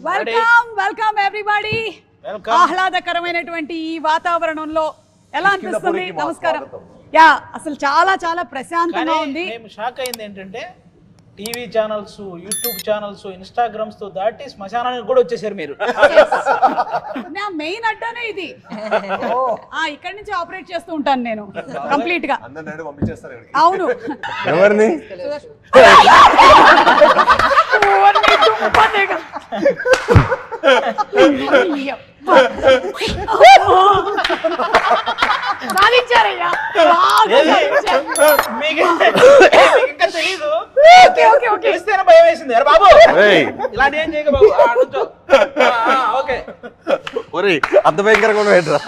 Welcome everybody. ఆహ్లాదకరమైనటువంటి ఈ వాతావరణంలో ఎలా అనిపిస్తుంది? నమస్కారం. యా, అసలు చాలా చాలా ప్రశాంతంగా ఉంది. మేము షాక్ అయింది ఏంటంటే TV channels, YouTube channels, Instagrams తో దాటి శ్మశానానికి కూడా వచ్చేసారు మీరు. నా మెయిన్ అడ్డానే ఇది. ఇక్కడ నుంచి ఆపరేట్ చేస్తూ ఉంటాను నేను కంప్లీట్ గా. అవును. ఎవరిని? సాధించారయ్యా. ఇంకా తెలీదు, తెలిస్తేనే భయం వేసింది. అరే బాబు ఇలాంటి ఏం చేయక బాబు. ఓకే, అంత భయంకరంగా ఉండరా?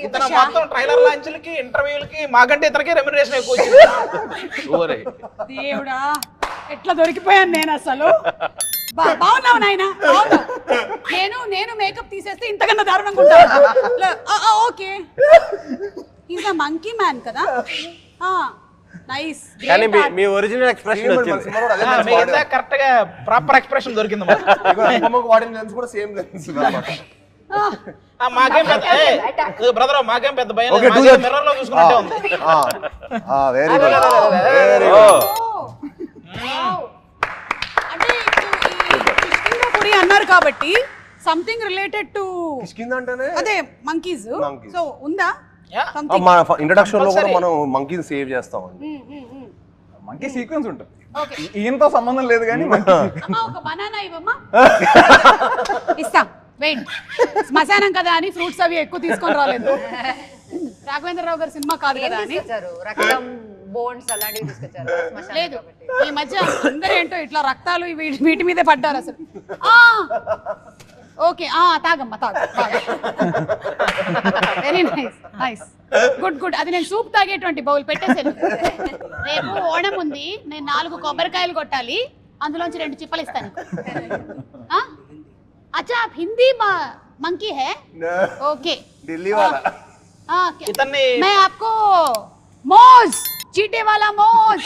ఇతను మొత్తం ట్రైలర్ లాంచ్లకి, ఇంటర్వ్యూలకి మాకంటే ఇతనికి రెమ్యునరేషన్ ఎక్కువ వచ్చింది. దేవుడా, ఎట్లా దొరికిపోయాను నేను అసలు. బాగున్నావు నాయన. నేను మేకప్ తీసేస్తే ఇంతకన్నా దారుణంగా ఉంటాను. Okay, is a monkey man కదా. నైస్. కానీ మీ ఒరిజినల్ ఎక్స్ప్రెషన్ వచ్చింది. కరెక్ట్ గా ప్రాపర్ ఎక్స్ప్రెషన్ దొరికింది. మాకేం పెద్ద బ్రదర్, మాకేం పెద్ద భయం. మిర్రర్ లో చూసుకున్నట్టే ఉంది. అంటే కిష్కింధాపురి అన్నారు కాబట్టి సంథింగ్ రిలేటెడ్ టు అదే మంకీస్. సో ఉందా? మన ఇంట్రడక్షన్ లో కూడా మనం మంకీని సేవ్ చేస్తాం. మంకీ సీక్వెన్స్ ఉంటుంది. ఈయనతో సంబంధం లేదు కానీ ఒక బనానా ఇవ్వమ్మా. ఇస్తాం. వెయిట్, శ్మశానం కదా అని ఫ్రూట్స్ అవి ఎక్కువ తీసుకొని రాలేదు. రాఘవేంద్రరావు గారి సినిమా కాదు కదా అని లేదు. ఈ మధ్య అందరూ ఏంటో ఇట్లా రక్తాలు వీటి మీదే పడ్డారు అసలు. ఓకే, తాగమ్మా తాగు. Very nice, nice, good good. అది నేను సూప్ తాగేటువంటి బౌల్ పెట్టేసాను. రేపు ఓణం ఉంది, నేను 4 కొబ్బరికాయలు కొట్టాలి, అందులోంచి 2 చిప్పలు ఇస్తాను. अच्छा, आप हिंदी मंकी है? ओके, दिल्ली वाला. मैं आपको मोज, चीटे वाला मोज,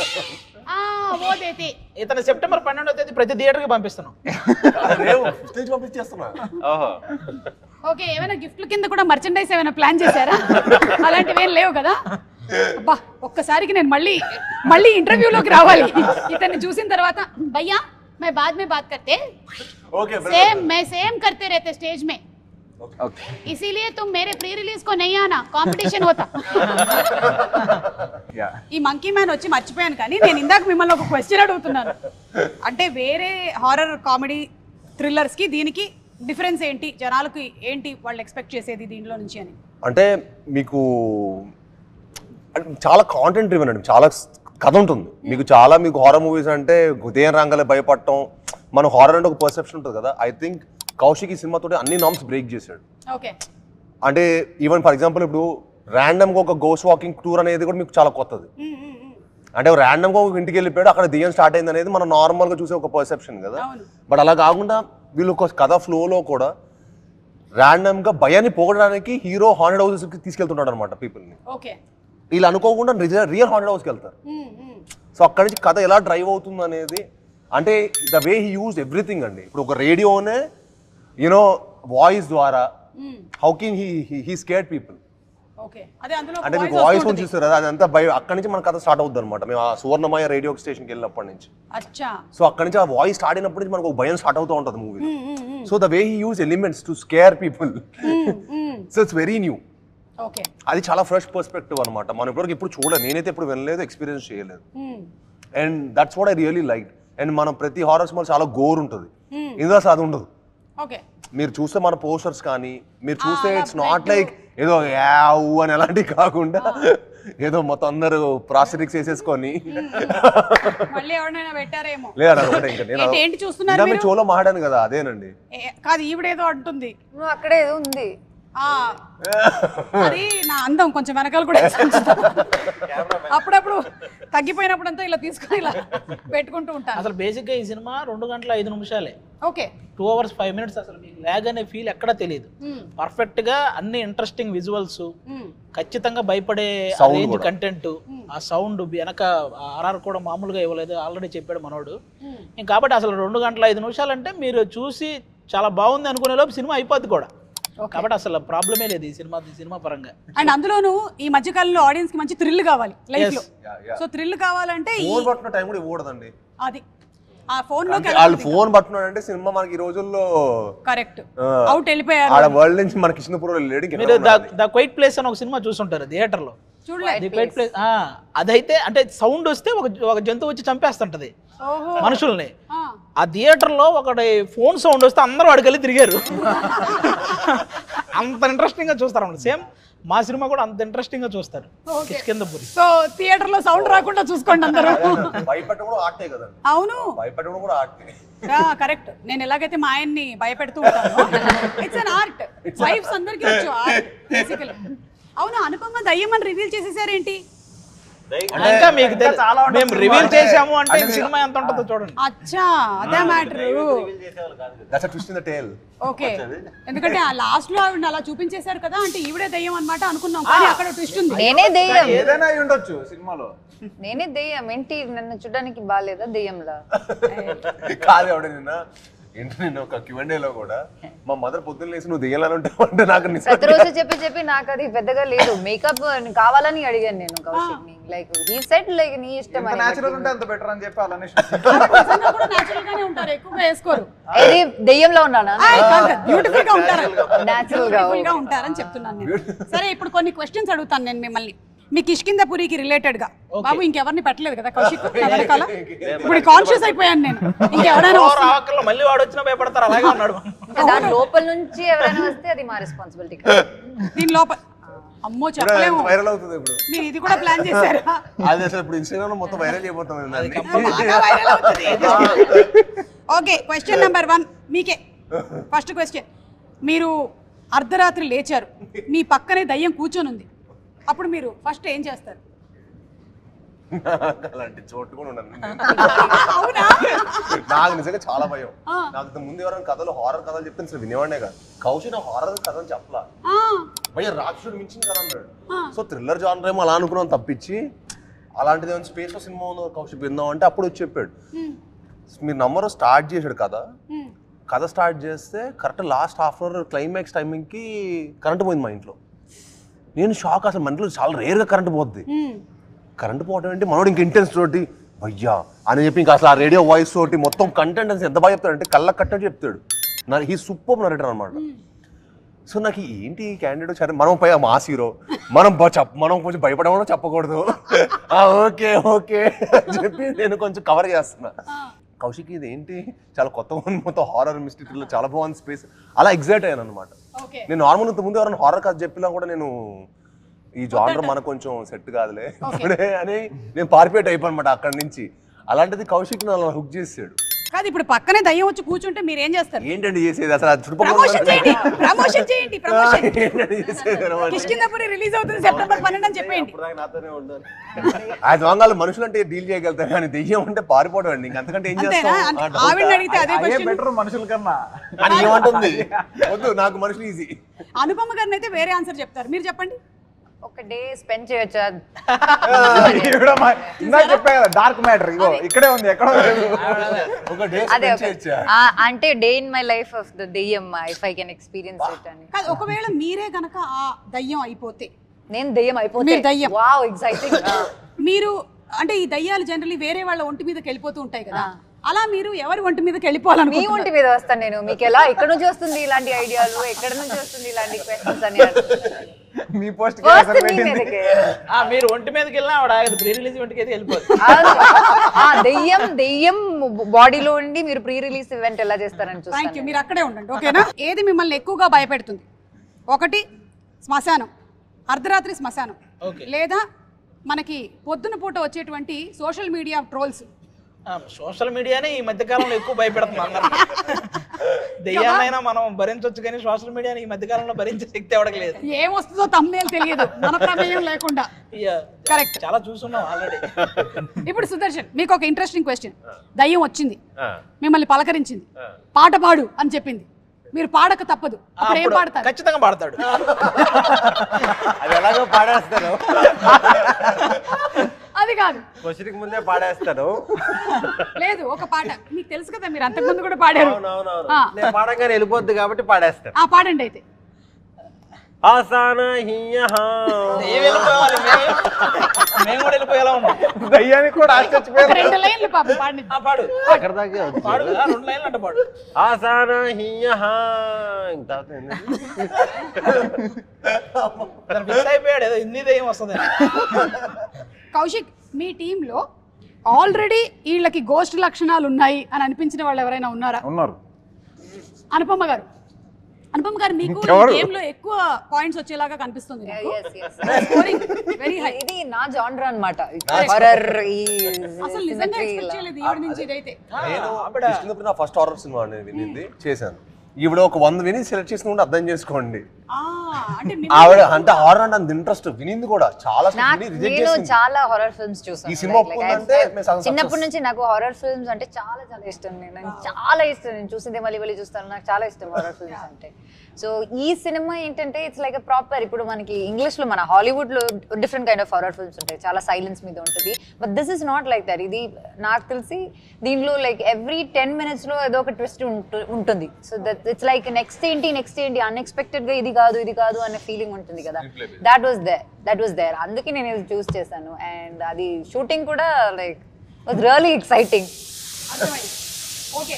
वो देते. ఇతను సెప్టెంబర్ 12వ తేదీ ప్రతి థియేటర్ కి పంపిస్తున్నాం. ఓకే, ఏమైనా గిఫ్ట్ల కింద కూడా మర్చెండైజ్ ఏమైనా ప్లాన్ చేశారా? అలాంటివి ఏం లేవు కదా. అబ్బా, ఒక్కసారికి నేను మళ్ళీ ఇంటర్వ్యూలోకి రావాలి ఇతన్ని చూసిన తర్వాత. భయ్యా, मैं बाद में बात करते. मैं सेम करते रहते स्टेज में. इसीलिए तुम मेरे प्री रिलीज को नहीं आना, कंपटीशन होता. ఈ మంకీ మ్యాన్ వచ్చి మర్చిపోయాను కానీ నేను ఇందాక మిమ్మల్ని ఒక క్వశ్చన్ అడుగుతున్నాను. అంటే వేరే హారర్ కామెడీ థ్రిల్లర్స్ కి దీనికి డిఫరెన్స్ ఏంటి? జనాలకు ఏంటి వాళ్ళు ఎక్స్పెక్ట్ చేసేది దీంట్లో నుంచి అని? అంటే మీకు చాలా కాంటెంట్ డ్రివెన్ అండి, చాలా కథ ఉంటుంది మీకు. మీకు హారర్ మూవీస్ అంటే ఉదయం రంగాలే భయపడటం, మన హారర్ అంటే ఒక పర్సెప్షన్ ఉంటుంది కదా. ఐ థింక్ కౌశిక్ ఈ సినిమాతో అన్ని నామ్స్ బ్రేక్ చేశాడు. అంటే ఈవెన్ ఫర్ ఎగ్జాంపుల్ ఇప్పుడు ర్యాండమ్గా ఒక గోస్ట్ వాకింగ్ టూర్ అనేది కూడా మీకు చాలా కొత్తది. అంటే ర్యాండమ్గా ఒక ఇంటికి వెళ్ళిపోయాడు, అక్కడ దెయ్యం స్టార్ట్ అయింది అనేది మనం నార్మల్గా చూసే ఒక పర్సెప్షన్ కదా. బట్ అలా కాకుండా వీళ్ళు ఒక కథ ఫ్లోలో కూడా ర్యాండమ్గా భయాన్ని పోగొట్టడానికి హీరో హాంటెడ్ హౌసెస్కి తీసుకెళ్తున్నాడు అనమాట పీపుల్ని. వీళ్ళు అనుకోకుండా రియల్ హాంటెడ్ హౌస్కి వెళ్తారు. సో అక్కడి నుంచి కథ ఎలా డ్రైవ్ అవుతుంది అనేది, అంటే the way he use everything అండి. ఇప్పుడు ఒక రేడియోనే యూనో వాయిస్ ద్వారా how can he scared people. అంటే మీకు వాయిస్ ఫోన్ చూస్తారు కదా, అదంతా అక్కడి నుంచి మన కథ స్టార్ట్ అవుతుంది అనమాట. మేము ఆ సువర్ణమయ రేడియో స్టేషన్కి వెళ్ళినప్పటి నుంచి. సో అక్కడి నుంచి ఆ వాయిస్ స్టార్ట్ అయినప్పటి నుంచి మనకు ఒక భయం స్టార్ట్ అవుతూ ఉంటుంది movie. So the way he use elements to scare people, so it's very new. అది చాలా ఫ్రెష్ పర్స్పెక్టివ్ అనమాట. మనం ఇప్పటివరకు ఎప్పుడు చూడలేదు, నేనైతే ఎప్పుడు వినలేదు, ఎక్స్పీరియన్స్ చేయలేదు. And that's what I really like. And మనం ప్రతి హారర్ సినిమా చాలా గోర్ ఉంటుంది, ఇందులో అసలు అది ఉండదు. మీరు చూస్తే మన పోస్టర్స్ కానీ మీరు చూస్తే ఇట్స్ నాట్ లైక్ ఏదో యావ్ అని అలాంటివి కాకుండా ఏదో మొత్తం అందరూ ప్రాస్థెటిక్స్ వేసేసుకొని షోలో మాట్లాడాను కదా, అదేనండి. కాదు, ఈవిడేదో అంటుంది, అక్కడే ఏదో ఉంది. అది నా అందం కొంచెం వెనకాల కూడా అప్పుడప్పుడు తగ్గిపోయినప్పుడు అంతా ఇలా తీసుకొని ఇలా పెట్టుకుంటూ ఉంటాను. అసలు బేసిక్ గా ఈ సినిమా 2 గంటల 5 నిమిషాలే. ఓకే 2 hours 5 minutes అసలు మీకు ల్యాగ్ అనే ఫీల్ ఎక్కడా తెలియదు. పర్ఫెక్ట్ గా అన్ని ఇంట్రెస్టింగ్ విజువల్స్, ఖచ్చితంగా భయపడే రేంజ్ కంటెంట్, ఆ సౌండ్ వెనక ఆర్ఆర్ కూడా మామూలుగా ఇవ్వలేదు, ఆల్రెడీ చెప్పాడు మనోడు. కాబట్టి అసలు 2 గంటల 5 నిమిషాలు అంటే మీరు చూసి చాలా బాగుంది అనుకునే లోపు సినిమా అయిపోద్ది కూడా. కాబట్టి అసలు ప్రాబ్లమే లేదు ఈ సినిమా పరంగా. అండ్ అందులోనూ ఈ మధ్య కాలంలో ఆడియన్స్ కి మంచి థ్రిల్ కావాలి లైఫ్ లో. సో థ్రిల్ కావాలంటే ఫోన్ పట్టుకున్న టైం కూడా ఇవ్వకూడదండి. అది ఆ ఫోన్ లో వాళ్ళు ఫోన్ పట్టుకున్నాడంటే సినిమా మనకి ఈ రోజుల్లో కరెక్ట్ అవుట్ వెళ్ళిపోయారు. ఆడ వరల్డ్ నుంచి మన కృష్ణపురం లేడీ. మీరు ద క్వైట్ ప్లేస్ అని ఒక సినిమా చూసుంటారు థియేటర్ లో. ది క్వైట్ ప్లేస్ అదైతే అంటే సౌండ్ వస్తే ఒక జంతువు వచ్చి చంపేస్తుంటది మనుషుల్ని. ఆ థియేటర్ లో ఒకటి ఫోన్ సౌండ్ వస్తే అందరూ అడిగెళ్ళి తిరిగారు. అంత ఇంట్రెస్టింగ్ గా చూస్తారు అన్నమాట. సేమ్ మా సినిమా కూడా అంత ఇంట్రెస్టింగ్ గా చూస్తారు కిష్కింధపురి. సో థియేటర్ లో సౌండ్ రాకుండా చూసుకోండి అందరూ. భయపెట్టడం కూడా ఆర్టే కదండి. అవును భయపెట్టడం కూడా ఆర్టే. కరెక్ట్. నేను ఎలాగైతే మా ఆయన్ని భయపెడుతూ ఉంటాను, ఇట్స్ అన్ ఆర్ట్. వైఫ్స్ అందరికీ వచ్చు ఆర్ట్ బేసికలీ. అవును, అనుపమ దయ్యం అని రివీల్ చేసేసారేంటి? ఇంకా మీకు మేము రివీల్ చేసాము అంటే సినిమా ఎంత ఉంటుందో చూడండి. అచ్చా, అదే matter. That's a twist in the tale. Okay, ఎందుకంటే ఆ లాస్ట్ లో ఆవిడ అలా చూపించేశారు కదా, అంటే ఈవిడే దయ్యం అన్నమాట అనుకున్నాం, కానీ అక్కడ ట్విస్ట్ ఉంది. నేనే దయ్యం. ఏదైనా అయి ఉండొచ్చు సినిమాలో. నేనే దయ్యం ఏంటి? నన్ను చూడడానికి బాగాలేదా దయ్యంలా? కాదు ఆవిడ నిన్న ఒక Q&A లో కూడా మా మదర్ పొద్దున్న లేసి నువ్వు దెయ్యాలని ఉంటావు అంటే నాకు ప్రతిరోజు చెప్పి నాకు అది పెద్దగా లేదు. మేకప్ కావాలని అడిగాను నేను కౌశిక్ ని. లైక్ హీ సెడ్ లైక్ నీ ఇష్టం అని. నేచురల్ ఉంటే అంత బెటర్ అని చెప్పి అలానే నిజంగా కూడా నేచురల్ గానే ఉంటారు, ఎక్కువగా వేసుకోరు. ఇది దెయ్యంలో ఉన్నానా? బ్యూటిఫుల్ గా ఉంటారు, నేచురల్ గా ఉంటారని చెప్తున్నాను నేను. సరే, ఇప్పుడు కొన్ని క్వశ్చన్స్ అడుగుతాను నేను మిమ్మల్ని. మీ కిష్కింధపురికి రిలేటెడ్ గా. బాబు ఇంకెవరిని పెట్టలేదు కదా కౌశిక్ వెనకాల? ఇప్పుడు కాన్షియస్ అయిపోయాను నేను. ఇంకెవరైనా మళ్ళీ వాడు వచ్చినా భయపడతారు, అలాగే ఉన్నాడు. దాని లోపల నుంచి ఎవరైనా వస్తే అది మా రెస్పాన్సిబిలిటీ. దీని లోపల అమ్మో చెప్పలేము, వైరల్ అవుతుంది ఇప్పుడు. మీరు ఇది కూడా ప్లాన్ చేశారా? అది అసలు ఇప్పుడు ఇన్స్టాగ్రామ్ లో మొత్తం వైరల్ అయిపోతాం. ఓకే, క్వశ్చన్ నెంబర్ 1 మీకే. ఫస్ట్ క్వశ్చన్, మీరు అర్ధరాత్రి లేచారు, మీ పక్కనే దయ్యం కూర్చొని ఉంది, అప్పుడు మీరు ఫస్ట్ ఏం చేస్తారు? అలాంటి చోటు కూడా ఉండను. అవునా? నాకు నిజంగా చాలా భయం. నాకు ముందు ఎవరైనా కథలు హారర్ కథలు చెప్తే అసలు వినేవాడే కాదు. కౌశిక్ నా హారర్ కథలు చెప్పలా, భయ రాక్షసుడు మించిన కథ అన్నాడు. సో థ్రిల్లర్ జానర్ ఏమో అలా అనుకున్నాను తప్పించి, అలాంటిది ఏమైనా స్పేస్ లో సినిమా ఉందో కౌశిక్ విందాం అంటే అప్పుడు వచ్చి చెప్పాడు. మీరు నంబర్ స్టార్ట్ చేశాడు కథ స్టార్ట్ చేస్తే correct last half an hour climax టైమింగ్కి కరెంట్ పోయింది మా ఇంట్లో. నేను షాక్, అసలు మన ఇంట్లో చాలా రేర్గా కరెంట్ పోద్ది. కరెంట్ పోవడం ఏంటి, మనోడు ఇంక ఇంటెన్స్ తోటి భయ్యా అని చెప్పి ఇంకా అసలు ఆ రేడియో వాయిస్ తోటి మొత్తం కంటెంట్ అని ఎంత బాగా చెప్తాడంటే కళ్ళ కట్టని చెప్తాడు. హీ సూపర్ నరేటర్ అనమాట. సో నాకు ఏంటి క్యాండిడేట్ సరే మనం పై మాస్ హీరో, మనం కొంచెం భయపడమో చెప్పకూడదు. ఓకే ఓకే అని చెప్పి నేను కొంచెం కవర్ చేస్తున్నా. కౌశిక్ ఇది ఏంటి చాలా కొత్తగా ఉంది, మొత్తం హారర్ మిస్టరీ చాలా బాగుంది స్పేస్, అలా ఎగ్జైట్ అయ్యాను అనమాట. నేను నార్మల్ ఇంత ముందు ఎవరైనా హారర్ కథ చెప్పినా కూడా నేను ఈ జానర్ మనకు కొంచెం సెట్ కాదులే అని నేను పారిపోయే టైప్ అనమాట అక్కడి నుంచి. అలాంటిది కౌశిక్ అలా హుక్ చేసాడు. కాదు, ఇప్పుడు పక్కనే దయ్యం వచ్చి కూర్చుంటే మీరు ఏం చేస్తారు? ఏంటండి చేసేది అసలు? కిష్కింధపురి రిలీజ్ అవుతుంది సెప్టెంబర్ 12 అని చెప్పండి. ఆ దొంగలు మనుషులంటే డీల్ చేయగలుగుతారు, కానీ దెయ్యం అంటే పారిపోవడం అండి. ఇంకంతకంటే ఏం చేస్తాం? ఆవిడ అడిగితే అదే బెటర్ మనుషుల కన్నా అని ఏమంటుంది? వద్దు, నాకు మనుషులు ఈజీ. అనుపమ గారిని అయితే వేరే ఆన్సర్ చెప్తారు, మీరు చెప్పండి. ఒక డే స్పెండ్ చేయొచ్చా? ఇందాక చెప్పా కదా డార్క్ మ్యాటర్, ఇగో ఇక్కడే ఉంది, ఎక్కడ అదే అంటే day in my life of the దెయ్యం, if I can experience it అని. కాదు, ఒకవేళ మీరే గనక ఆ దయ్యం అయిపోతే? నేను దెయ్యం అయిపోతే దయ్యం, వావ్ ఎక్సైటింగ్. మీరు అంటే ఈ దయ్యాలు జనరల్లీ వేరే వాళ్ళ ఒంటి మీదకి వెళ్ళిపోతూ ఉంటాయి కదా, అలా మీరు ఎవరి ఒంటి మీదకి వెళ్ళిపోవాలని? మీ ఒంటి మీద వస్తాను నేను. మీకు ఎలా ఎక్కడ నుంచి వస్తుంది ఇలాంటి ఐడియాలు, ఎక్కడ నుంచి వస్తుంది ఇలాంటి క్వశ్చన్స్ అని? మీ పోస్ట్ మీరు ఒంటి మీదకి వెళ్ళినా ఆవిడ ప్రీ రిలీజ్ ఈవెంట్కి అయితే వెళ్ళిపోతుంది. దెయ్యం బాడీలో ఉండి మీరు ప్రీ రిలీజ్ ఈవెంట్ ఎలా చేస్తారని చూస్తాను. థాంక్యూ, మీరు అక్కడే ఉండండి ఓకేనా. ఏది మిమ్మల్ని ఎక్కువగా భయపెడుతుంది? ఒకటి శ్మశానం, అర్ధరాత్రి శ్మశానం, లేదా మనకి పొద్దున పూట వచ్చేటువంటి సోషల్ మీడియా ట్రోల్స్. సోషల్ మీడియానే ఈ మధ్య కాలంలో ఎక్కువ భయపెడుతుంది అందరూ. దెయ్యాన్నైనా మనం భరించవచ్చు కానీ సోషల్ మీడియాని ఈ మధ్యకాలంలో భరించే శక్తి ఎవరికి లేదు. ఏమొస్తుందో తమ్నేల్ తెలియదు మన ప్రమేయం లేకుండా. కరెక్ట్, చాలా చూస్తున్నాం ఆల్రెడీ. ఇప్పుడు సుదర్శన్, మీకు ఒక ఇంట్రెస్టింగ్ క్వశ్చన్. దయ్యం వచ్చింది, మిమ్మల్ని పలకరించింది, పాట పాడు అని చెప్పింది, మీరు పాడక తప్పదు, అప్పుడు ఏం పాడతారు? ఖచ్చితంగా పాడతాడు. అది ఎలాగో పాడేస్తాను, అది కాదు, క్వశ్చన్కి ముందే పాడేస్తాను. లేదు ఒక పాట మీకు తెలుసు కదా, మీరు అంతకుముందు కూడా పాడారు. నేను పాడంగానే వెళ్ళిపోద్ది కాబట్టి పాడేస్తాను. ఆ పాడండి అయితే. ఆసాన హియహా మేము కూడా వెళ్ళిపోయేలా ఉన్నాం. దయ్యానికి కూడా ఆశ్చర్యపోయారు. 2 లైన్లు పాపం పాడండి. పాడు అక్కడ దాకా వచ్చి పాడు కదా, 2 లైన్లు అంటే పాడు. ఆసాన హియహా ఫిక్స్ అయిపోయాడు, ఏదో హిందీ దెయ్యం వస్తుంది. కౌశిక్, మీ టీంలో ఆల్రెడీ వీళ్ళకి గోస్ట్ లక్షణాలు ఉన్నాయి అని అనిపించిన వాళ్ళు ఎవరైనా ఉన్నారా? ఉన్నారు. అనుపమ గారు, అనుపమ గారు మీకు గేమ్ లో ఎక్కువ పాయింట్స్ వచ్చేలాగా కనిపిస్తుంది. Very high. ఇది నా జానర్ అన్నమాట, హారర్. అసలు నిజంగా ఎక్స్పెక్ట్ చేయలేదు ఈవిడ నుంచి ఇదైతే. నేను నా ఫస్ట్ హారర్ సినిమా వినింది చేశాను. ఈవిడ ఒక 100 విని సెలెక్ట్ చేసుకుంటే అర్థం చేసుకోండి. ఆవిడ అంటే హారర్ అంటే అంత ఇంట్రెస్ట్, వినింది కూడా చాలా. నేను చాలా హారర్ ఫిల్మ్స్ చూసాను. ఈ సినిమా చిన్నప్పటి నుంచి నాకు హారర్ ఫిల్మ్స్ అంటే చాలా చాలా ఇష్టం. నేను చాలా ఇష్టం, నేను చూసిందే మళ్ళీ మళ్ళీ చూస్తాను. నాకు చాలా ఇష్టం హారర్ ఫిల్మ్స్ అంటే. సో ఈ సినిమా ఏంటంటే ఇట్స్ లైక్ ప్రాపర్, ఇప్పుడు మనకి ఇంగ్లీష్ లో మన హాలీవుడ్ లో different kind of horror films ఉంటాయి, చాలా సైలెన్స్ మీద ఉంటుంది. But this is not like that. ఇది నాకు తెలిసి దీనిలో లైక్ ఎవ్రీ 10 minutes లో ఏదో ఒక ట్విస్ట్ ఉంటుంది. So that it's like next ఏంటి అన్ఎక్స్పెక్టెడ్ గా ఇది కాదు అనే ఫీలింగ్ ఉంటుంది కదా. That was there. అందుకే నేను ఇది చూస్ చేశాను. అండ్ అది షూటింగ్ కూడా like was really exciting. Okay,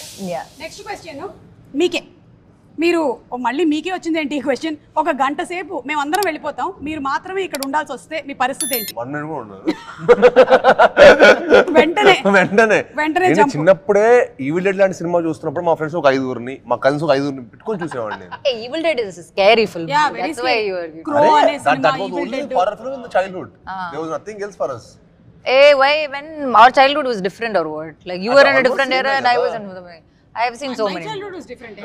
next question మీకే. మీరు మళ్ళీ మీకే వచ్చింది ఏంటి ఈ క్వశ్చన్? ఒక గంట సేపు మేము అందరం వెళ్ళిపోతాం, మీరు మాత్రమే ఇక్కడ ఉండాల్సి వస్తే మీ పరిస్థితి ఏంటి? వెంటనే చిన్నప్పుడే ఈవిల్ డెడ్ లాంటి సినిమా చూస్తున్నప్పుడు మా ఫ్రెండ్స్ ఒక 5 మా కజిన్స్ ఒక 5 పెట్టుకొని చూసేవాడిని. Evil Dead is scary film. That's why you are crow అనే సినిమా Evil Dead horror film in the childhood. There was nothing else for us. why when our childhood was different or what? Like you were in a different era and I was in I have seen so many. My childhood was different.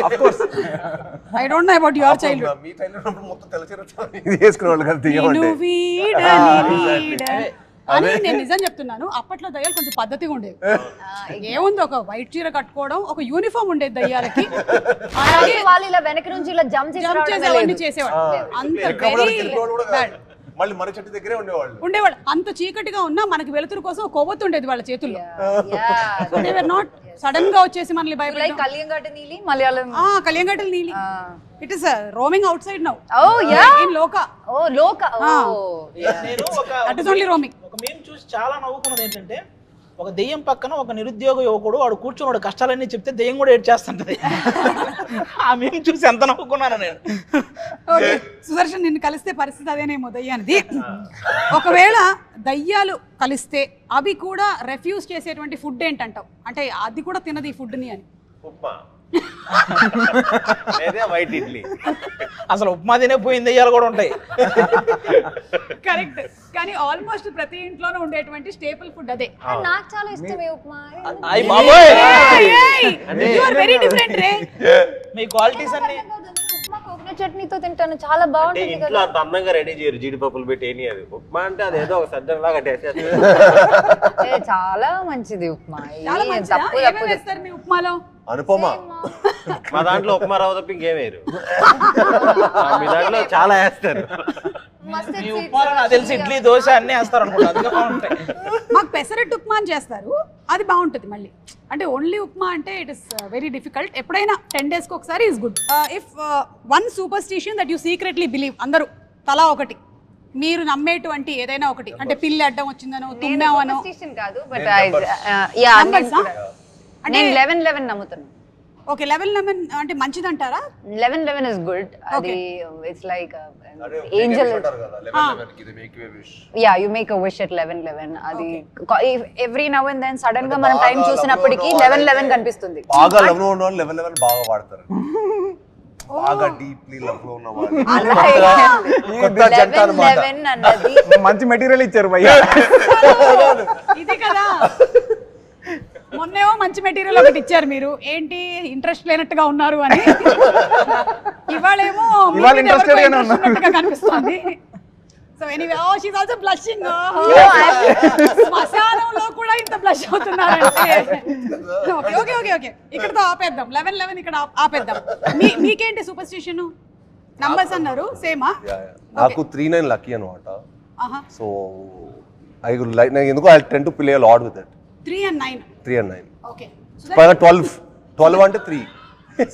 Of course. I don't know about your childhood. Me childhood మొత్తం తెలచేరొచ్చు ఇది చేసుకునేవాళ్ళు కదా దెయ్యమంటే. అని నేను నిజం చెప్తున్నాను, అప్పట్లో దయ్యాలు కొంచెం పద్ధతిగా ఉండేవి. ఏముంది, ఒక వైట్ చీర కట్టుకోవడం, ఒక యూనిఫామ్ ఉండేది దయ్యాలకి. అలాగే వాళ్ళు ఇలా వెనక నుంచి ఇలా జంప్ చేసేవాళ్ళు. అంత వెరీ బ్యాడ్. మళ్ళీ మన చెట్టు దగ్గరే ఉండేవాళ్ళు. అంత చీకటిగా ఉన్నా మనకి వెలుతురు కోసం కొవ్వొత్తు ఉండేది వాళ్ళ చేతుల్లో. దే వర్ నాట్ సడన్ గా వచ్చేసి మనల్ని భయపడే. కలియంగట్టు నీలి మలయాళం. కలియంగట్టు నీలి. It is roaming out side now. In లోకా. లోకా. నేను దట్ ఇస్ ఓన్లీ రోమింగ్. ఒక మీమ్ చూసి చాలా నవ్వుకున్నది ఏంటంటే, ఒక దెయ్యం పక్కన ఒక నిరుద్యోగ యువకుడు వాడు కూర్చున్నాడు, కష్టాలన్నీ చెప్తే దెయ్యం కూడా ఏడ్ చేస్తుంటది. ఆ మేము చూసి ఎంత నవ్వుకున్నాను నేను. సుదర్శన్, నిన్ను కలిస్తే పరిస్థితి అదేనేమో దయ్యానిది. ఒకవేళ దయ్యాలు కలిస్తే అవి కూడా రెఫ్యూజ్ చేసేటువంటి ఫుడ్ ఏంటంటావు? అంటే అది కూడా తినదు ఈ ఫుడ్ని అని. ఉప్మా లేదా వైట్ ఇడ్లీ. అసలు ఉప్మా తినే పోయిన దెయ్యాలు కూడా ఉంటాయి. కరెక్ట్, కానీ ఆల్మోస్ట్ ప్రతి ఇంట్లోనే ఉండేటువంటి స్టేపుల్ ఫుడ్ అదే. నాకు చాలా ఇష్టమే ఉప్మా. అయ్య బాబోయ్, యు ఆర్ వెరీ డిఫరెంట్ రే. మీ క్వాలిటీస్ అన్ని. ఉప్మా కోకోనట్ చట్నీతో తింటాను, చాలా బాగుంటుంది కదా. ఇంట్లో అంత అందంగా రెడీ చేయరు జీడిపప్పులు పెట్టి ఏని. అది ఉప్మా అంటే అది ఏదో ఒక సజ్జం లాగా టేస్ట్. చాలా మంచిది ఉప్మా. తప్పు చేస్తారు మీ ఉప్మాలో. అనుపమ, మా దాంట్లో ఉప్మా రవ్వ తప్ప ఇంకేం వేయరు. మీ దాంట్లో చాలా వేస్తారు. ఈ ఉప్మాలో నాకు తెలిసి ఇడ్లీ దోశ అన్ని వేస్తారు అనుకుంటా, అందుకే బాగుంటాయి. మాకు పెసరట్టు ఉప్మా అని చేస్తారు, అది బాగుంటుంది. మళ్ళీ అంటే ఓన్లీ ఉప్మా అంటే ఇట్ ఇస్ వెరీ డిఫికల్ట్. ఎప్పుడైనా 10 days ఒకసారి is good. If one superstition that you secretly believe, అందరూ తలా ఒకటి, మీరు నమ్మేటువంటి ఏదైనా ఒకటి, అంటే పిల్లి అడ్డం వచ్చిందనో, తుమ్మావనో. కాదు, బట్ నేను 11 నమ్ముతాను. ఓకే, 11 అంటే మంచిదంటారా? 11 ఇస్ గుడ్. అది it's like angel. Yeah, you make a wish at 11. అది every now and then sudden గా మనం టైం చూసినప్పటికీ 11 కనిపిస్తుంది. బాగా లవ్ లో ఉన్న వాళ్ళు 11 బాగా వాడతారు. బాగా డీప్లీ లవ్ లో ఉన్న వాళ్ళు 11 అన్నది మంచి మెటీరియల్ ఇచ్చారు భయ్యా. ఇది కదా మొన్నేమో మంచి మెటీరియల్ ఒకటి ఇచ్చారు మీరు, ఏంటి ఇంట్రెస్ట్ లేనట్టుగా ఉన్నారు అని. ఇవాళేమో ఇవాళ interested గానే ఉన్నారు. ఉన్నట్టుగా కనిపిస్తుంది. So anyway, oh she's also blushing. శ్మశానంలో కూడా ఇంత బ్లష్ అవుతున్నారంటే. ఓకే ఓకే ఓకే ఓకే, ఇక్కడతో ఆపేద్దాం. 11 ఇక్కడ ఆపేద్దాం. మీకేంటి సూపర్ స్టిషన్? నంబర్స్ అన్నారు సేమా? నాకు 3-9 లక్కీ అనమాట. సో ఐ లైక్, నాకు ఎందుకో I tend to play a lot with it. 3 and 9. 3 and 9. Okay. పైగా 12 అంటే 3.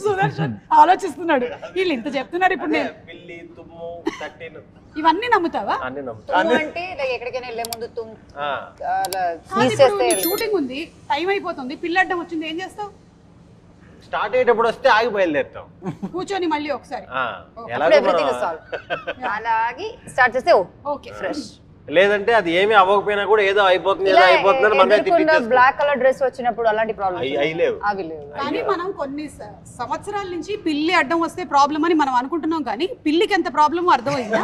సుదర్శన్ ఆలోచిస్తున్నాడు, వీళ్ళు ఇంత చెప్తున్నారు ఇప్పుడు నేను పిల్లి తుమ్ము 13 ఇవన్నీ నమ్ముతావా? అన్ని నమ్ముతా. తుమ్ము అంటే like ఎక్కడికైనా వెళ్ళే ముందు ఆ. షూటింగ్ ఉంది, టైం అయిపోతుంది, పిల్లడ్డం వచ్చింది, ఏం చేస్తావు? స్టార్ట్ అయ్యేటప్పుడు వస్తే ఆగి బయలుదేరుతాం. కూర్చొని మళ్ళీ ఒకసారి. ఎలాగో ఎవ్రీథింగ్ ఇస్ మనం- సాల్వ్. అలాగే స్టార్ట్ చేస్తే ఓకే ఫ్రెష్. లేదంటే అది ఏమీ అవ్వకపోయినా కూడా ఏదో అయిపోతుంది ఏదో అయిపోతుంది మనమే తిట్టించేస్తాం. బ్లాక్ కలర్ డ్రెస్ వచ్చినప్పుడు అలాంటి ప్రాబ్లమ్ అయి లేవు. అవి లేవు. కానీ మనం కొన్ని సంవత్సరాల నుంచి పిల్లి అడ్డం వస్తే ప్రాబ్లం అని మనం అనుకుంటున్నాం, కానీ పిల్లికి ఎంత ప్రాబ్లమో అర్థమైందా?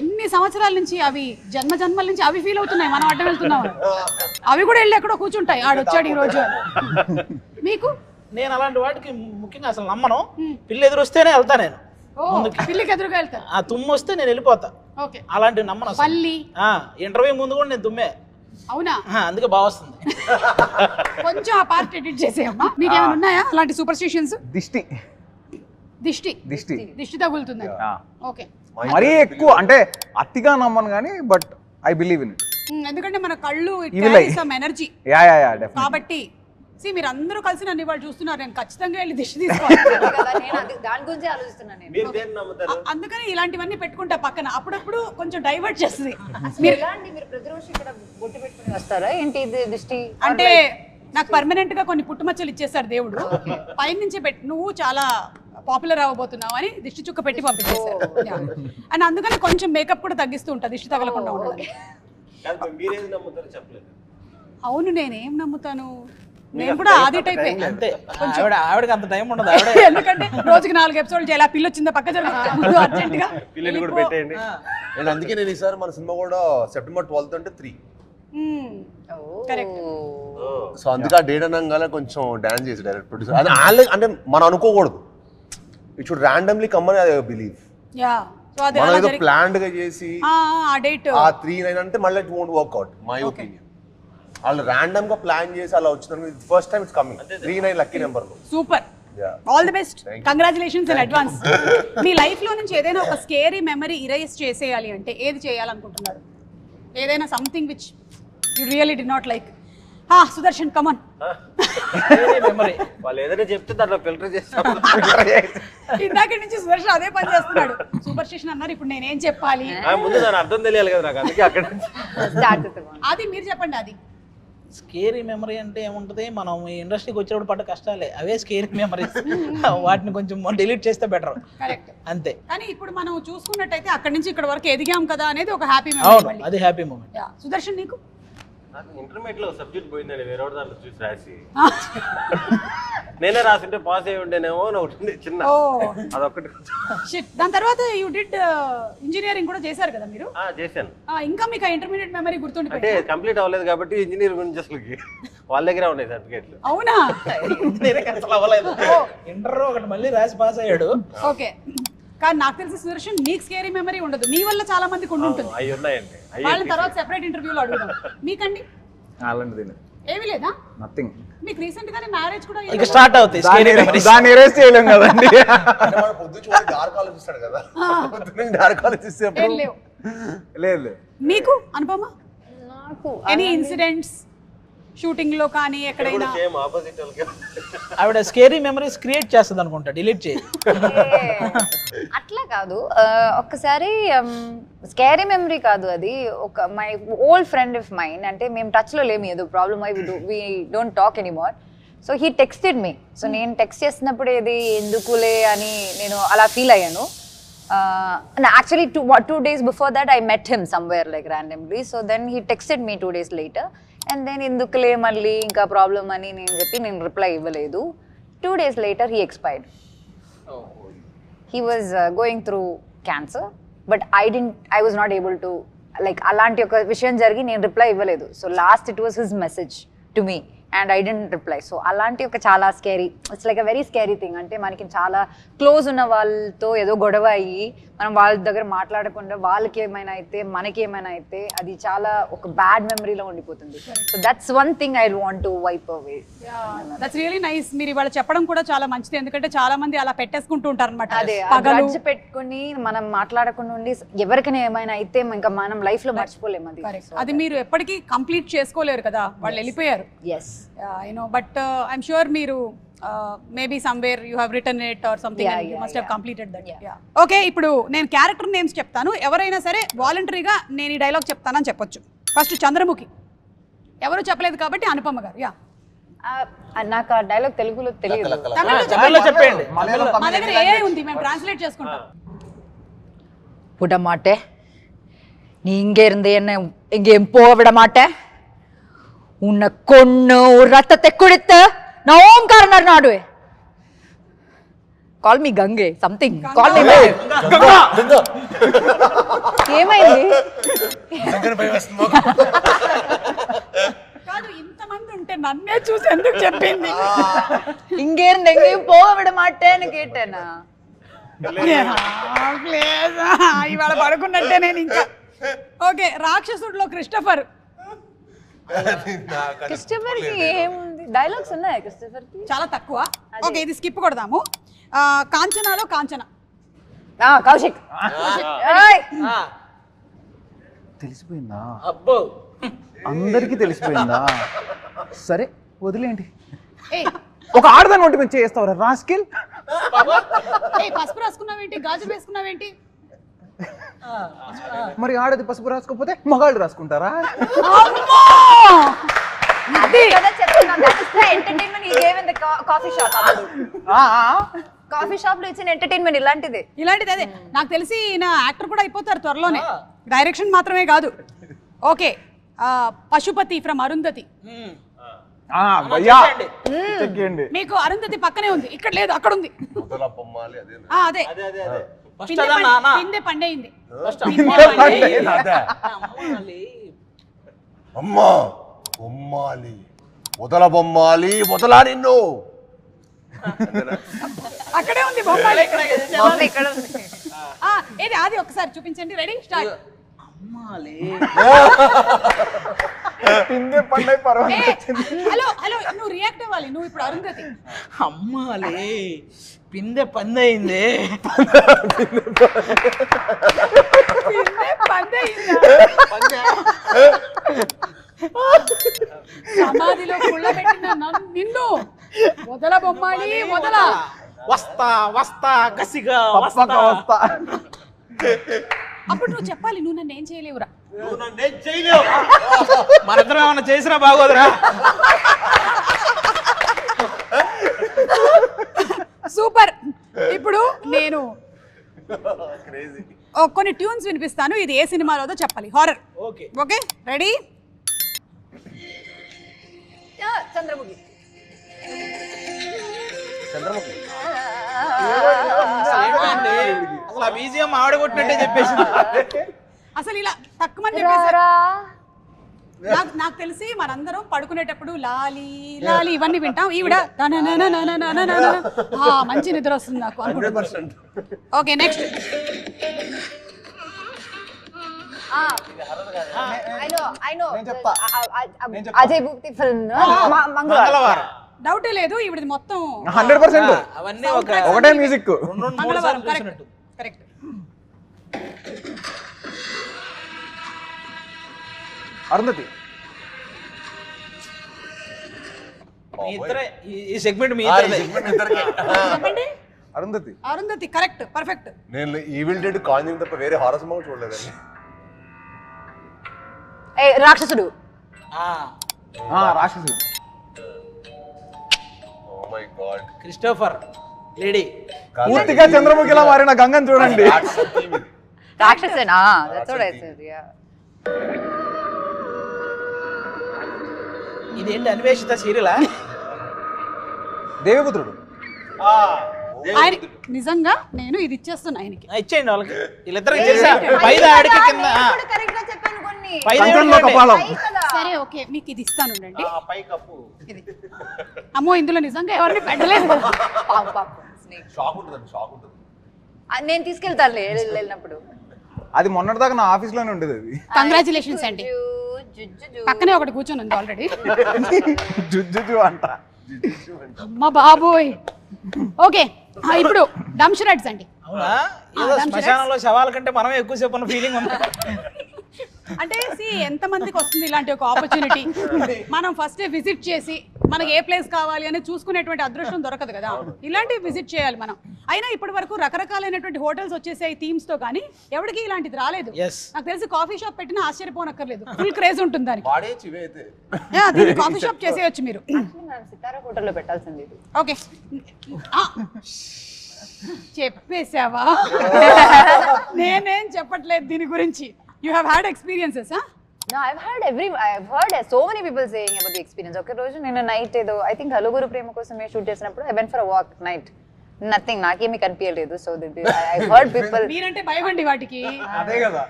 ఎన్ని సంవత్సరాల నుంచి అవి జన్మల నుంచి అవి ఫీల్ అవుతున్నాయి మనం అడ్డం వెళ్తున్నాం. అవి కూడా వెళ్ళి ఎక్కడో కూర్చుంటాయి, ఆడొచ్చాడు ఈ రోజు అని. మీకు? నేను అలాంటి వాటికి ముఖ్యంగా అసలు నమ్మను. పిల్లి ఎదురు వస్తేనే వెళ్తా నేను. పిల్లికి ఎదురుగా వెళ్తారు. ఆ తుమ్ము వస్తే నేను వెళ్ళిపోతా. ఓకే. అలాంటివి నమ్మను అసలు. పల్లి ఇంటర్వ్యూ ముందు కూడా నేను తుమ్మే. అవునా? అందుకే బాగా వస్తుంది. కొంచెం ఆ పార్ట్ ఎడిట్ చేసేయమ్మా. మీకు ఏమైనా ఉన్నాయా అలాంటి సూపర్ స్టిషన్స్? దిష్టి దిష్టి తగులుతుంది. ఓకే. మరీ ఎక్కువ అంటే అతిగా నమ్మను కానీ but I believe in it. ఎందుకంటే మన కళ్ళు energy yeah yeah yeah definitely. కాబట్టి మీరు అందరూ కలిసి నన్ను ఇవాళ చూస్తున్నారు, నేను ఖచ్చితంగా వెళ్ళి దిష్టి తీసుకోవాలి. దాని గురించి ఆలోచిస్తున్నాను నేను. మీరు దేన్ని నమ్ముతారు? అందుకని ఇలాంటివన్నీ పెట్టుకుంటా పక్కన, అప్పుడప్పుడు కొంచెం డైవర్ట్ చేస్తుంది. మీరు ప్రతిరోజు ఇక్కడ బొట్టు పెట్టుకుని వస్తారా ఏంటి ఇది దిష్టి? అంటే నాకు పర్మనెంట్ గా కొన్ని పుట్టుమచ్చలు ఇచ్చేసాడు దేవుడు, పైనుంచి పెట్టి నువ్వు చాలా పాపులర్ అవ్వబోతున్నావు అని దిష్టి చుక్క పెట్టి పంపించేశారు. అండ్ అందుకని కొంచెం మేకప్ కూడా తగ్గిస్తూ ఉంటా దిష్టి తగలకుండా ఉండడానికి. మీరేది నమ్ముతారో చెప్పలేదు. అవును, నేనేం నమ్ముతాను, నేను కూడా ఆది టైప్. అంతే. ఆవిడకి అంత టైం ఉండదు. ఆవిడ ఎందుకంటే రోజుకి 4 ఎపిసోడ్లు చేయాలి. పిల్లి వచ్చిందా పక్క జరుగుతుంది అర్జెంట్ గా. పిల్లని కూడా పెట్టేయండి. అండ్ అందుకే నేను ఈసారి మన సినిమా కూడా September 12th అంటే 3. కరెక్ట్. సో అందుకే ఆ డేట్ అనగానే కొంచెం డాన్స్ చేసి డైరెక్ట్ ప్రొడ్యూసర్ అది అంటే మనం అనుకోకూడదు, ఇట్ షుడ్ ర్యాండమ్లీ కమ్ అని ఐ బిలీవ్. యా. సో అది మనం ఏదో ప్లాన్డ్ గా చేసి ఆ డేట్ ఆ 3-9 అంటే మళ్ళీ it won't work out my opinion. వాళ్ళు ర్యాండమ్ గా ప్లాన్ చేసి అలా వచ్చిందని first time it's coming. 3-9 lucky number. Super. All the best, congratulations in advance. Me life లో నుంచి ఏదైనా ఒక స్కేరీ మెమరీ ఇరేజ్ చేసేయాలి అంటే ఏది చేయాలనుకుంటున్నారు? ఏదైనా something which you really did not like. Sudarshan come on. Memory వాళ్ళు ఏదైనా చెప్తే దాంట్లో ఫిల్టర్ చేస్తాం. ఇందాక నుంచి సుదర్శన్ అదే పని చేస్తున్నాడు. సూపర్ స్టేషన్ అన్నారు, ఇప్పుడు నేనేం చెప్పాలి? ముందు దాని అర్థం తెలియాలి కదా నాకు, అందుకే అక్కడ అది మీరు చెప్పండి. అది స్కేరీ మెమరీ అంటే ఏముంటది, మనం ఈ ఇండస్ట్రీకి వచ్చినప్పుడు పడ్డ కష్టాలే అవే స్కేరీ మెమరీస్. వాటిని కొంచెం డిలీట్ చేస్తే బెటర్. కరెక్ట్. అంతే. కానీ ఇప్పుడు మనం చూసుకున్నట్టయితే అక్కడి నుంచి ఇక్కడ వరకు ఎదిగాం కదా అనేది ఒక హ్యాపీ అవును, మెమరీ. అది హ్యాపీ మూమెంట్. సుదర్శన్ నీకు? ఇంటర్మీడియట్ లో సబ్జెక్ట్ పోయిందండి వేరే దాంట్లో చూసి రాసి. నేనే రాసింటే పాస్ అయ్యి ఉండేనేమో అని ఒకటి చిన్న అదొకటి. దాని తర్వాత యూ డిడ్ ఇంజనీరింగ్ కూడా చేశారు కదా మీరు? చేశాను. ఇంకా మీకు ఇంటర్మీడియట్ మెమరీ అంటే గుర్తుండిపోయింది? కంప్లీట్ అవ్వలేదు కాబట్టి ఇంజనీర్ గురించి అసలు వాళ్ళ దగ్గర ఉన్నాయి సర్టిఫికేట్లు. అవునా? ఇంజనీరింగ్ అసలు అవ్వలేదు. ఇంటర్ ఒకటి మళ్ళీ రాసి పాస్ అయ్యాడు. ఓకే. కానీ నాకు తెలిసి సుదర్శన్ నీకు స్కేరీ మెమరీ ఉండదు, మీ వల్ల చాలా మందికి ఉండుంటుంది. అవి ఉన్నాయండి. వాళ్ళని తర్వాత సెపరేట్ ఇంటర్వ్యూలో అడుగుదాం. మీకండి అలాంటిది ఏమీ లేదా? నథింగ్. మీకు రీసెంట్ గానే మ్యారేజ్ కూడా ఇక స్టార్ట్ అవుతాయి స్కేరీ మెమరీస్. దాన్ని ఎరేజ్ చేయలేం కదండి. అంటే మనం పొద్దు చూసి డార్క్ ఆలోచిస్తాడు కదా, పొద్దున్న డార్క్ ఆలోచిస్తే ఏం లేవు. లేదు. మీకు అనుపమ నాకు ఎనీ ఇన్సిడెంట్స్ షూటింగ్ లో కానీ ఎక్కడైనా? సేమ్ ఆపోజిట్ వాళ్ళకి. ఆవిడ స్కేరీ మెమరీస్ క్రియేట్ చేస్తుంది అనుకుంటా, డిలీట్ చేయి. అట్లా కాదు. ఒక్కసారి స్కేరీ మెమరీ కాదు అది, ఒక my old friend of mine, అంటే మేము టచ్ లో లేము, ఏదో ప్రాబ్లమ్ అయి we don't talk anymore. So he texted me. So నేను టెక్స్ట్ చేసినప్పుడు ఇది ఎందుకులే అని నేను అలా ఫీల్ అయ్యాను. Actually 2 days before that I met him somewhere like randomly. So then he texted me 2 days later and then ఎందుకులే మళ్ళీ ఇంకా ప్రాబ్లం అని నేను చెప్పి నేను రిప్లై ఇవ్వలేదు. 2 days later he expired. He was going through cancer but I was not able to like అలాంటి ఒక విషయం జరిగి నేను రిప్లై ఇవ్వలేదు. So last it was his message to me. And I didn't reply. So అలాంటి ఒక చాలా scary, it's like a very scary thing. అంటే మనకి చాలా క్లోజ్ ఉన్న వాళ్ళతో ఏదో గొడవ అయ్యి మనం వాళ్ళ దగ్గర మాట్లాడకుండా వాళ్ళకి ఏమైనా అయితే మనకి ఏమైనా అయితే అది చాలా ఒక బ్యాడ్ మెమరీలో ఉండిపోతుంది. So that's one thing I want to wipe away. That's really nice. మీరు ఇవాళ చెప్పడం కూడా చాలా మంచిది, ఎందుకంటే చాలా మంది అలా పెట్టేసుకుంటూ ఉంటారు అనమాట. అదే గ్రడ్జ్ పెట్టుకుని మనం మాట్లాడకుండా ఉండి ఎవరికైనా ఏమైనా అయితే ఇంకా మనం లైఫ్ లో మర్చిపోలేము. అది మీరు ఎప్పటికీ కంప్లీట్ చేసుకోలేరు కదా, వాళ్ళు వెళ్ళిపోయారు. Yes you know, but I'm sure మీరు maybe somewhere you have written it or something and you must have completed that. Okay, ఇప్పుడు నేను క్యారెక్టర్ నేమ్స్ చెప్తాను, ఎవరైనా సరే వాలంటరీగా నేను ఈ డైలాగ్ చెప్తానని చెప్పొచ్చు. ఫస్ట్ చంద్రముఖి, ఎవరు చెప్పలేదు కాబట్టి అనుపమ గారు. నాకు ఆ డైలాగ్ తెలుగులో తెలియదు. తమిళ్లో చెప్పండి. మా దగ్గర AI ఉంది, మేము ట్రాన్స్లేట్ చేసుకుంటాం. விட மாட்டேன், நீ இங்க இருந்து என்ன எங்கேயும் போக விட மாட்டேன், உன்னை கொன்னு ஒரு ரத்தத்தை குடித்து நான் ஓம்காரனர் நாடுவேன். కాల్ మీ గంగే సంథింగ్, కాల్ మీ ఏమైంది? కాదు, ఇంతమంది ఉంటే నన్నే చూసి ఎందుకు చెప్పింది? இங்கே இருந்து எங்கேயும் போக விட மாட்டேன்னு கேட்டேనా? ఇవాళ పడుకున్నట్టే నేను ఇంకా. Okay, రాక్షసుడిలో Christopher. క్రిస్టఫర్ కి ఏముంది? డైలాగ్స్ ఉన్నాయా క్రిస్టఫర్ కి? చాలా తక్కువ. ఓకే, ఇది స్కిప్ కొడదాము. కాంచనాలో కాంచన. కౌశిక్. తెలిసిపోయిందా? అబ్బో, అందరికీ తెలిసిపోయిందా? సరే వదిలేండి. ఏయ్, ఒక ఆడదాని వంటి మీద చేస్తావరా రాస్కిల్? పసుపు రాసుకున్నావేంటి, గాజు వేసుకున్నావేంటి? మరి ఆడది పసుపు రాసుకోకపోతే మగాళ్ళు రాసుకుంటారా? అదే కదా చెప్తున్నా, that is the entertainment he gave in the coffee shop. Coffee shop లో ఇచ్చిన ఎంటర్‌టైన్‌మెంట్ ఇలాంటిదే. అదే నాకు తెలిసి ఈయన యాక్టర్ కూడా అయిపోతారు త్వరలోనే, డైరెక్షన్ మాత్రమే కాదు. Okay, Pashupati from Arundhati. మీకు అరుంధతి పక్కనే ఉంది, ఇక్కడ లేదు, అక్కడ ఉంది. అదే పిందె పండైంది. అమ్మా బొమ్మాలి, వదల బొమ్మాలి, వదలా నిన్ను. అక్కడే ఉంది బొమ్మాలి. ఇక్కడ ఉంది. ఏది అది ఒకసారి చూపించండి. Ready, start. అమ్మాలి, హలో హలో, నువ్వు రియాక్ట్ అవ్వాలి. నువ్వు ఇప్పుడు అరుంధతి. అమ్మాలి పిందె పందయింది. సమాధిలో కుళ్ళబెట్టిన నిన్ను వదల బొమ్మాలి, వదల. వస్తా వస్తా కసిగా వస్తా. అప్పుడు నువ్వు చెప్పాలి, నువ్వు నన్ను ఏం చేయలేవురా. మనిద్దరం ఏమన్నా చేసినా బాగోదురా. సూపర్. ఇప్పుడు నేను కొన్ని ట్యూన్స్ వినిపిస్తాను, ఇది ఏ సినిమాలోదో చెప్పాలి. హారర్. Okay, ready? చంద్రముఖి. అసలు ఆ బీజిఎం ఆవిడ కొట్టినట్టే చెప్పేసి అసలు ఇలా తక్కువ చెప్పేసారు. నాకు తెలిసి మనందరం పడుకునేటప్పుడు లాలి లాలి ఇవన్నీ వింటాం. ఈవిడ మంచి నిద్ర వస్తుంది నాకు. Okay, next. Ajay Bhupathi film Mangalavaaram. డౌటే లేదు, ఈవిడది మొత్తం 100%. అవన్నీ ఒకటే మ్యూజిక్. మంగళవారం. కరెక్ట్. అరుంధతి. ఈ సెగ్మెంట్ మీ ఇద్దరే. చెప్పండి. అరుంధతి. Arundhati correct, perfect. నేను ఈవిల్ డెడ్ కాంజింగ్ తప్ప వేరే హారర్ సినిమా చూడలేదండి. Rakshasudu. Rakshasudu. Oh my god. Christopher lady. పూర్తిగా చంద్రముఖిలా మారిన గంగని చూడండి. రాక్షసేనా? That's what I said. Yeah. ఇదేంటి అన్వేషిత సీరియలా? దేవిపుత్రుడు. ఆయన నిజంగా నేను ఇది ఇచ్చేస్తున్నా ఆయనకి. ఇచ్చేయండి వాళ్ళకి. వీళ్ళిద్దరు ఇచ్చేసా. పైద ఆడికి కింద. సరే ఓకే మీకు ఇది ఇస్తాను ఉండండి. పై కప్పు ఇది అమ్మో ఇందులో నిజంగా ఎవరిని పెట్టలేదు కదా. పాపం పాపం స్నేక్. షాక్ ఉంటుంది, షాక్ ఉంటుంది. నేను తీసుకెళ్తాను వెళ్ళినప్పుడు. అది మొన్నటిదాకా నా ఆఫీస్ లోనే ఉండేది అది. కంగ్రాచులేషన్స్ అండి. పక్కనే ఒకటి కూర్చొని ఉంది ఆల్రెడీ. జుజ్జు అంట. అమ్మ బాబోయ్. ఓకే ఇప్పుడు డంషరడ్స్ అండి. అవునా ఏదో శ్మశానంలో శవాల కంటే మనమే ఎక్కువసేపు ఉన్న ఫీలింగ్ ఉంది. అంటే ఎంత మందికి వస్తుంది ఇలాంటి ఒక ఆపర్చునిటీ. మనం ఫస్ట్ విజిట్ చేసి మనకి ఏ ప్లేస్ కావాలి అని చూసుకునేటువంటి అదృష్టం దొరకదు కదా. ఇలాంటివి విజిట్ చేయాలి మనం. అయినా ఇప్పటి వరకు రకరకాలైనటువంటి హోటల్స్ వచ్చేసాయి థీమ్స్ తో, కానీ ఎవరికి ఇలాంటిది రాలేదు. నాకు తెలిసి కాఫీ షాప్ పెట్టినా ఆశ్చర్యపోనక్కర్లేదు, ఫుల్ క్రేజ్ ఉంటుంది దానికి. కాఫీ షాప్ చేసేయచ్చు మీరు. సితారా హోటల్లో పెట్టాల్సింది. ఓకే చెప్పేసావా? నేనేం చెప్పట్లేదు దీని గురించి. You have had experiences, huh? No, I've heard so many people saying about the experience. Okay, రోజు నేను నైట్ ఏదో I think హలుగురు ప్రేమ కోసమే షూట్ చేసినప్పుడు I went for a walk night. Nothing, నాకేమీ కనిపించలేదు. So I've heard people. మీరంటే భయం అండి వాటికి. అదే కదా.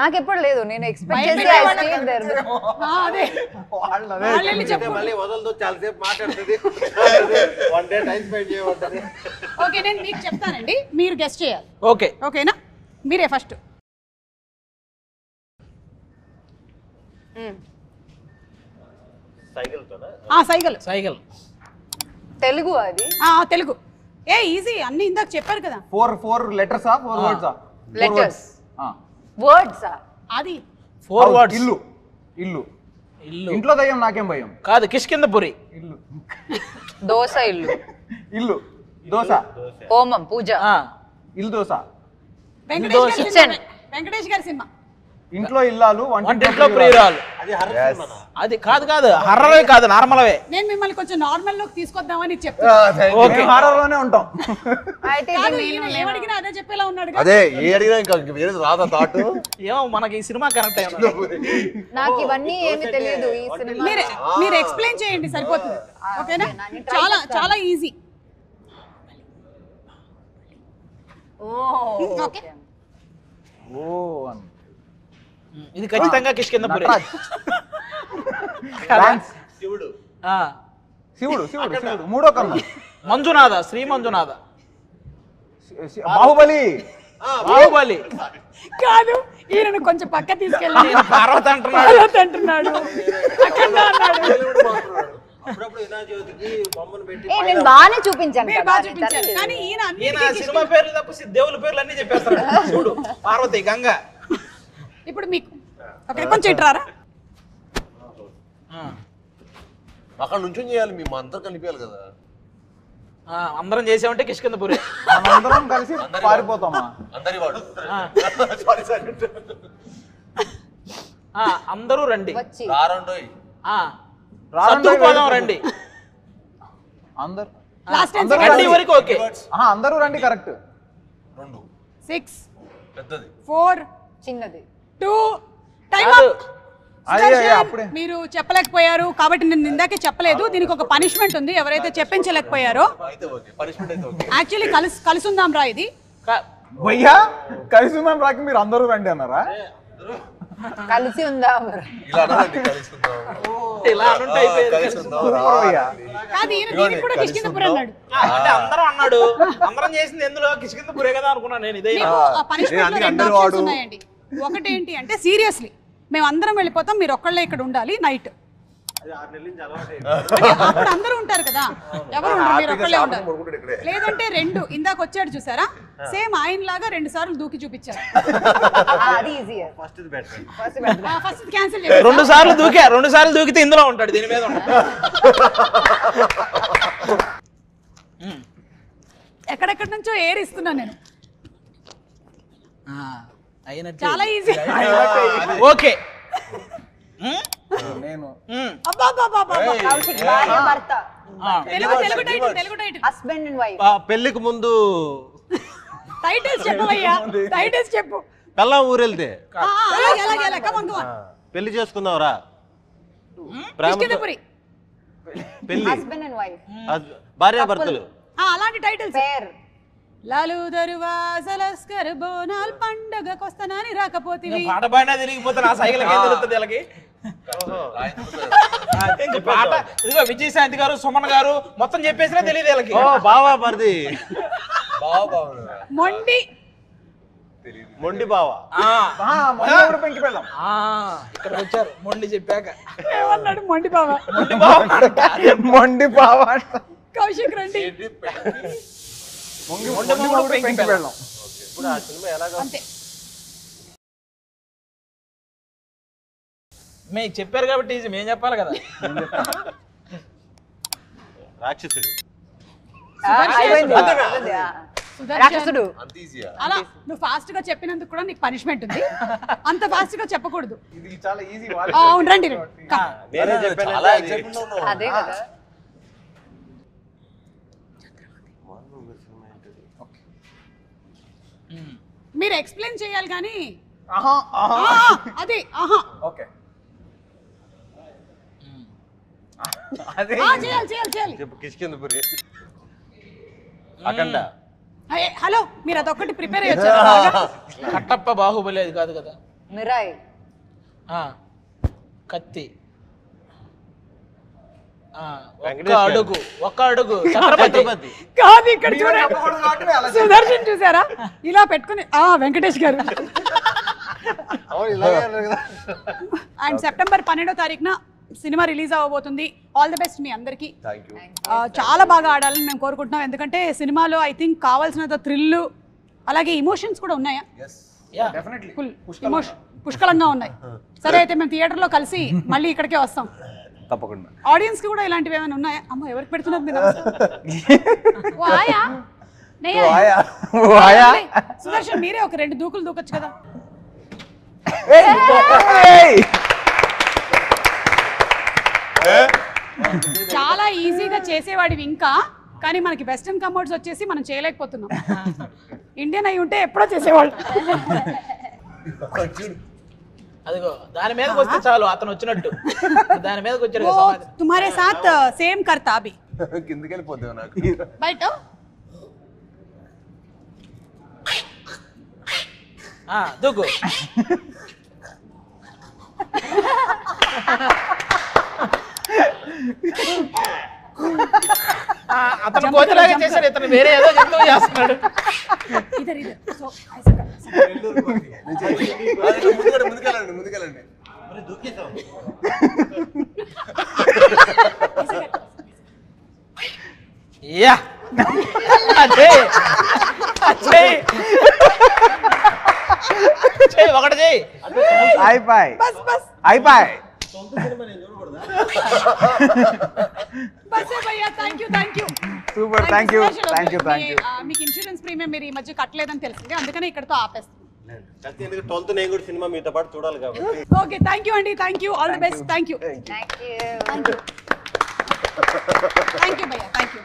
నాకెప్పుడు లేదు, నేను ఎక్స్పెక్ట్ చేసి I stayed there. అదే వాళ్ళని చెప్పు. మళ్ళీ వదలదు, చాలాసేపు మాట్లాడుతుంది. వన్ డే టైం స్పెండ్ చేయమంటది. ఓకే నేను మీకు చెప్తానండి, మీరు గెస్ట్ చేయాలి. ఓకే ఓకేనా? మీరే ఫస్ట్. సైకిల్. సైకిల్ తెలుగు అది. తెలుగు. ఈజీ అన్ని ఇందాక చెప్పారు కదా. 4 లెటర్స్ ఆ 4 వర్డ్స్ ఆ? లెటర్స్ వర్డ్స్ ఆ? అది 4 words. ఇల్లు. ఇల్లు. ఇంట్లో దయ్యం నాకేం భయం. కాదు కిష్కిందపురి. ఇల్లు. దోస ఇల్లు. ఇల్లు. దోశ. హోమం పూజ. ఇల్లు దోశ. వెంకటేష్ గారి సినిమా. ఇంట్లో ఇల్లాలు వంటింట్లో ప్రియురాలు. అది కాదు హర్రవే కాదు, నార్మల్వే. నేను మిమ్మల్ని కొంచెం నార్మల్ లోకి తీసుకొద్దామని చెప్తాను. ఓకే హారర్ లోనే ఉంటాం. అయితే ఏమడిగినా అదే చెప్పేలా ఉన్నాడు. అదే ఏ అడిగినా ఇంకా వేరేది రాదా థాట్. ఏమో మనకి ఈ సినిమా కనెక్ట్ అయ్యింది. నాకు ఇవన్నీ ఏమీ తెలియదు ఈ సినిమా. మీరు ఎక్స్ప్లెయిన్ చేయండి సరిపోతుంది. ఓకేనా? చాలా చాలా ఈజీ. ఓకే. ఇది ఖచ్చితంగా కిష్కిందపురి. శివుడు. శివుడు మూడో కన్ను. మంజునాథ, శ్రీ మంజునాథ. బాహుబలి. కాదు, ఈయనను కొంచెం పక్క తీసుకెళ్ళి పార్వతి అంటున్నాడు. నేను బాగానే చూపించాను. కానీ ఈయన సినిమా పేర్లు తప్ప దేవుల పేర్లు అన్ని చెప్పేస్తాడు. చూడు, పార్వతి, గంగ. ఇప్పుడు మీకు కొంచెం ఇట్రారా. అక్కడ నుంచి చేయాలి, మేము అందరు కలిపేయాలి కదా. అందరం చేసామంటే కిష్కిందపురి. అందరం కలిసి పారిపోతామా? అందరి వాడు. అందరూ రండి. రారండోయ్. రండి. అందరూ వరకు ఓకే. అందరూ రండి కరెక్ట్. 2 6 పెద్దది 4 చిన్నది 2 టైం అప్. మీరు చెప్పలేకపోయారు కాబట్టి నేను ఇందాకే చెప్పలేదు. దీనికి ఒక పనిష్మెంట్ ఉంది. ఎవరైతే చెప్పించలేకపోయారో యాక్చువల్లీ కలిసి ఉందాం రా. ఇది భయ్యా కలిసి ఉందాం రాకి మీరు అందరూ రండి అన్నారా? కలిసి ఉందాం. కాదు, ఈయన దీనికి కూడా కిష్కిందపురి అన్నాడు. అంటే అందరం అన్నాడు. అందరం చేసింది ఎందులో కిష్కిందపురే కదా అనుకున్నాను నేను. ఇదే పనిష్మెంట్ 2 ఆప్షన్స్ ఉన్నాయండి. ఒకటి ఏంటి అంటే సీరియస్లీ మేము అందరం వెళ్ళిపోతాం, మీరు ఒక్కళ్ళే ఇక్కడ ఉండాలి నైట్. అప్పుడు అందరూ ఉంటారు కదా, ఎవరు ఉండరు, మీరు ఒక్కళ్ళే ఉండాలి. లేదంటే 2 ఇందాక వచ్చాడు చూసారా, సేమ్ ఆయన లాగా 2 సార్లు దూకి చూపించారు. ఫస్ట్ క్యాన్సిల్ 2 సార్లు దూకా. 2 సార్లు దూకితే ఇందులో ఉంటాడు, దీని మీద ఉంటాడు. ఎక్కడెక్కడి నుంచో ఎయిర్ ఇస్తున్నాను నేను. చాలా ఈజీ. ఓకే. నేను హస్బెండ్ అండ్ వైఫ్. పెళ్లికి ముందు టైటిల్స్ చెప్పవయ్యా, టైటిల్స్ చెప్పు. పెళ్ళాం ఊరెళ్తే పెళ్లి చేసుకున్నావురా. కిష్కిందపురి. పెళ్లి హస్బెండ్ అండ్ వైఫ్. భార్యాభర్తలు. అలాంటి టైటిల్స్. పేర్. లాలు దరువాజలస్కర్ బోనాల్ పండగకొస్తానని రాకపోతివి. పాట పాడినా తిరిగిపోతే నా సైకిల్ ఏం తెలుస్తుంది వీళ్ళకి. పాట ఇదిగో విజయశాంతి గారు, సుమన్ గారు మొత్తం చెప్పేసినా తెలియదు వీళ్ళకి. బావా మరిది మొండి మొండి బావా. పెంకి పెడదాం. ఇక్కడ వచ్చారు మొండి చెప్పాక. ఏమన్నాడు మొండి బావ? మొండి బావా కౌశిక్ రండి. పెంకి పెడదాం. ఇప్పుడు ఆ సినిమా ఎలాగా అంతే. మేము చెప్పారు కాబట్టి ఈజీ, మేము చెప్పాలి కదా. రాక్షసుడు రాక్షసుడు. అంత ఈజీయా? అలా నువ్వు ఫాస్ట్ గా చెప్పినందుకు కూడా నీకు పనిష్మెంట్ ఉంది. అంత ఫాస్ట్ గా చెప్పకూడదు. ఇది చాలా ఈజీ. అవును రండి. నేనే చెప్పాను చాలా అది. excitement లో ఉన్నావు. అదే కదా. మీరు ఎక్స్ప్లెయిన్ చేయాలి కానీ ఆహా ఆహా. అది ఆహా ఓకే. అదే చేయాలి చేయాలి చేయాలి. చెప్పు కిష్కిందపురి అఖండ హలో మీరు అదొక్కటి ప్రిపేర్ అయ్యొచ్చారు. కట్టప్ప బాహుబలి అది కాదు కదా. మిరాయ్. కత్తి. ఒక్క అడుగు ఛత్రపతి. కాదు ఇక్కడ చూడండి, సుదర్శన్ చూసారా ఇలా పెట్టుకుని వెంకటేష్ గారు. అండ్ సెప్టెంబర్ 12వ తారీఖున సినిమా రిలీజ్ అవ్వబోతుంది. ఆల్ ది బెస్ట్ మీ అందరికి. Thank you. చాలా బాగా ఆడాలని మేము కోరుకుంటున్నాం. ఎందుకంటే సినిమాలో ఐ థింక్ కావాల్సినంత థ్రిల్ అలాగే ఇమోషన్స్ కూడా ఉన్నాయా? డెఫినెట్లీ ఫుల్ పుష్కలంగా ఉన్నాయి. సరే అయితే మేము థియేటర్లో కలిసి మళ్ళీ ఇక్కడికే వస్తాం. తప్పకుండా. ఆడియన్స్ కి కూడా ఇలాంటివి ఏమైనా ఉన్నాయా? అమ్మ ఎవరికి పెడుతున్నారు మీరు? ఓ ఆయా? నెయ్యా? ఆయా. సుదర్శన్ మీరే ఒక 2 దూకులు దూకొచ్చు కదా. చాలా ఈజీగా చేసేవాడివి ఇంకా, కానీ మనకి వెస్టర్న్ కమోడ్స్ వచ్చేసి మనం చేయలేకపోతున్నాం. ఇండియన్ అయి ఉంటే ఎప్పుడో చేసేవాళ్ళు. అదిగో దాని మీదకి వస్తే చాలు అతను వచ్చినట్టు. దాని మీదకి వచ్చాడు కదా సమాధి. తుమారే సాత్ సేమ్ కర్తా అభి. కిందకి వెళ్ళిపోతావు నాకు. బయట దూకు. అతను కోతిలాగా చేశాడు, ఇతను వేరే ఏదో జంతువు చేస్తున్నాడు. ఇదర్ ఇదర్ సో ఐసా కర్. ముందుకెళ్ళండి ముందుకెళ్ళండి. యా అదే ఒకటి చెయ్యి. అయిపోయి బస్ బస్ అయిపోయి. బస్సే భయ్యా. Thank you super. Thank you. మీకు ఇన్సూరెన్స్ ప్రీమియం మీరు ఈ మధ్య కట్టలేదని తెలిసింది, అందుకనే ఇక్కడతో ఆపేస్తాం. ఎందుకంటే 12th నేను కూడా సినిమా మీతో పాటు చూడాలి కాబట్టి. ఓకే థ్యాంక్ యూ అండి. Thank you. All the best. Thank you thank you. Thank you భయ్యా. Thank you.